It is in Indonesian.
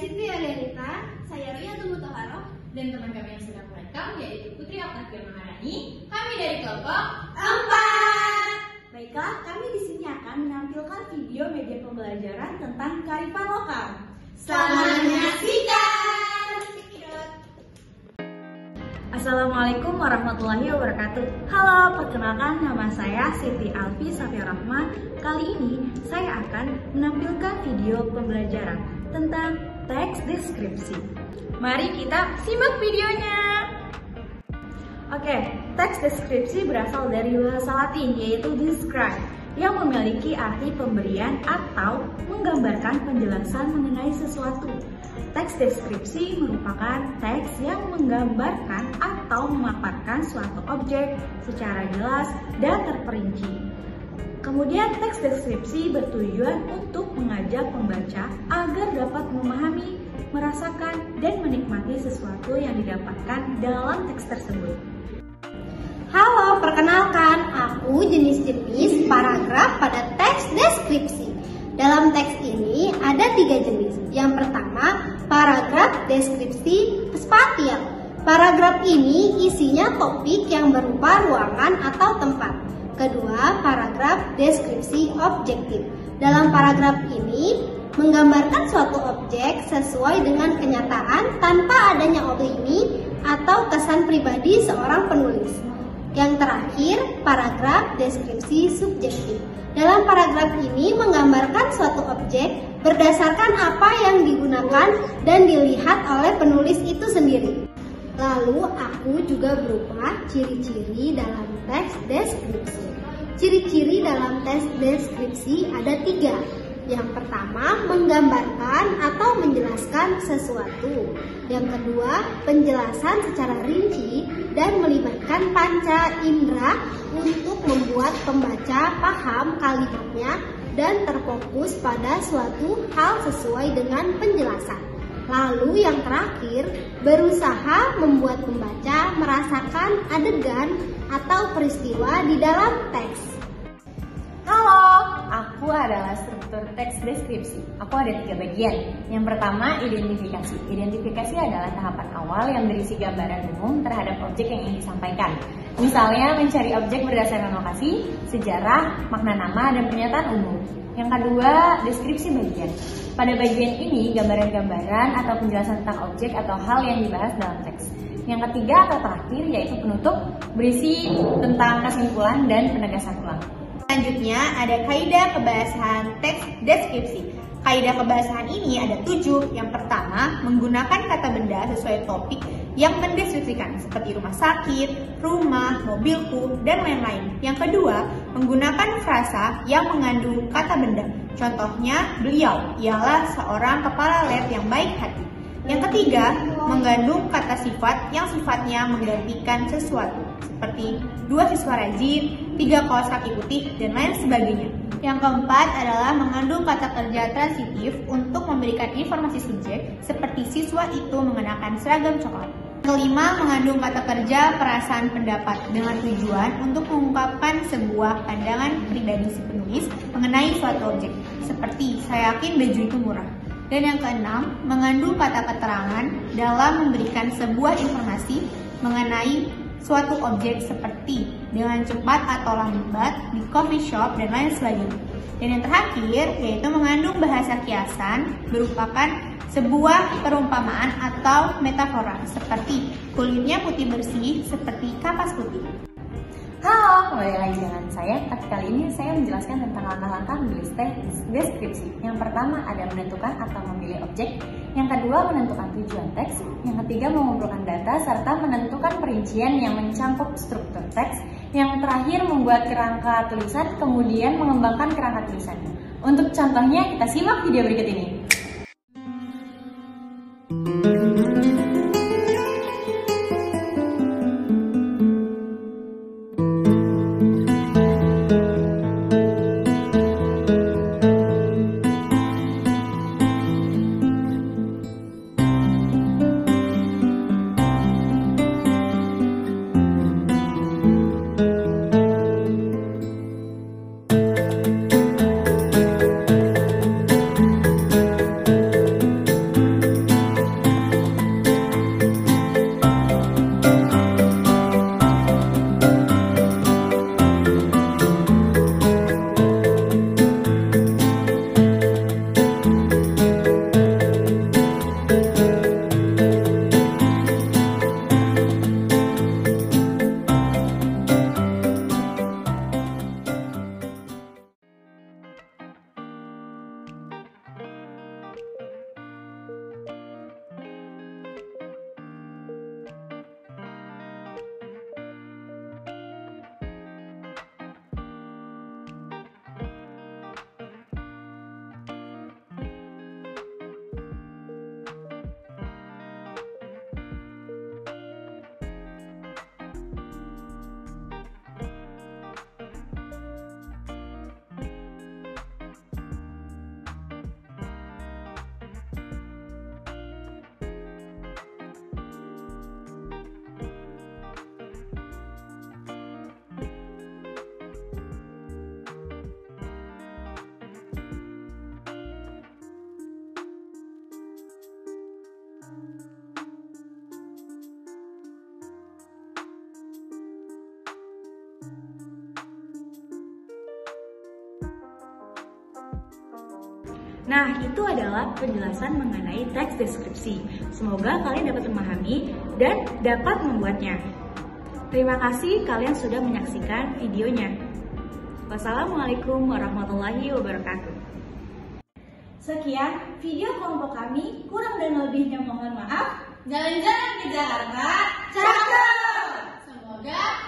Siti Alianita, saya Ria Tumutoharo, dan teman kami yang sedang merekam yaitu Putri Octavia Maharani. Kami dari kelompok 4. Baiklah, kami di sini akan menampilkan video media pembelajaran tentang kearifan lokal. Selamat menyaksikan. Assalamualaikum warahmatullahi wabarakatuh. Halo, perkenalkan nama saya Siti Alfi Safia Rahma. Kali ini saya akan menampilkan video pembelajaran tentang teks deskripsi. Mari kita simak videonya. Oke, teks deskripsi berasal dari bahasa Latin yaitu describe, yang memiliki arti pemberian atau menggambarkan penjelasan mengenai sesuatu. Teks deskripsi merupakan teks yang menggambarkan atau memaparkan suatu objek secara jelas dan terperinci. Kemudian teks deskripsi bertujuan untuk mengajak pembaca agar dapat memahami, merasakan, dan menikmati sesuatu yang didapatkan dalam teks tersebut. Halo, perkenalkan, aku jenis-jenis paragraf pada teks deskripsi. Dalam teks ini ada 3 jenis. Yang pertama, paragraf deskripsi spasial. Paragraf ini isinya topik yang berupa ruangan atau tempat. Kedua, paragraf deskripsi objektif. Dalam paragraf ini menggambarkan suatu objek sesuai dengan kenyataan tanpa adanya opini atau kesan pribadi seorang penulis. Yang terakhir, paragraf deskripsi subjektif. Dalam paragraf ini menggambarkan suatu objek berdasarkan apa yang digunakan dan dilihat oleh penulis itu sendiri. Lalu aku juga berupa ciri-ciri dalam teks deskripsi. Ciri-ciri dalam teks deskripsi ada 3. Yang pertama, menggambarkan atau menjelaskan sesuatu. Yang kedua, penjelasan secara rinci dan melibatkan panca indera untuk membuat pembaca paham kalimatnya dan terfokus pada suatu hal sesuai dengan penjelasan. Lalu yang terakhir, berusaha membuat pembaca merasakan adegan atau peristiwa di dalam teks. Halo, aku adalah struktur teks deskripsi. Aku ada 3 bagian. Yang pertama, identifikasi. Identifikasi adalah tahapan awal yang berisi gambaran umum terhadap objek yang ingin disampaikan. Misalnya, mencari objek berdasarkan lokasi, sejarah, makna nama, dan pernyataan umum. Yang kedua, deskripsi bagian. Pada bagian ini, gambaran-gambaran atau penjelasan tentang objek atau hal yang dibahas dalam teks. Yang ketiga atau terakhir, yaitu penutup, berisi tentang kesimpulan dan penegasan ulang. Selanjutnya ada kaidah kebahasan teks deskripsi. Kaidah kebahasan ini ada 7. Yang pertama, menggunakan kata benda sesuai topik yang mendeskripsikan seperti rumah sakit, rumah, mobilku, dan lain-lain. Yang kedua, menggunakan frasa yang mengandung kata benda. Contohnya, beliau ialah seorang kepala lab yang baik hati. Yang ketiga, mengandung kata sifat yang sifatnya menggantikan sesuatu, seperti 2 siswa rajin, 3 kaos kaki putih, dan lain sebagainya. Yang keempat adalah mengandung kata kerja transitif untuk memberikan informasi subjek, seperti siswa itu mengenakan seragam coklat. Kelima, mengandung kata kerja perasaan pendapat dengan tujuan untuk mengungkapkan sebuah pandangan pribadi si penulis mengenai suatu objek, seperti saya yakin baju itu murah. Dan yang keenam, mengandung kata keterangan dalam memberikan sebuah informasi mengenai suatu objek seperti dengan cepat atau lambat di coffee shop dan lain sebagainya. Dan yang terakhir yaitu mengandung bahasa kiasan berupakan sebuah perumpamaan atau metafora seperti kulitnya putih bersih seperti kapas putih. Halo, kembali lagi dengan saya. Kali ini saya menjelaskan tentang langkah-langkah menulis teks deskripsi. Yang pertama ada menentukan atau memilih objek. Yang kedua menentukan tujuan teks. Yang ketiga mengumpulkan data serta menentukan perincian yang mencakup struktur teks. Yang terakhir membuat kerangka tulisan, kemudian mengembangkan kerangka tulisannya. Untuk contohnya kita simak video berikut ini. Nah, itu adalah penjelasan mengenai teks deskripsi. Semoga kalian dapat memahami dan dapat membuatnya. Terima kasih kalian sudah menyaksikan videonya. Wassalamualaikum warahmatullahi wabarakatuh. Sekian video kelompok kami, kurang dan lebihnya mohon maaf. Jalan-jalan ke Jakarta, cakep! Semoga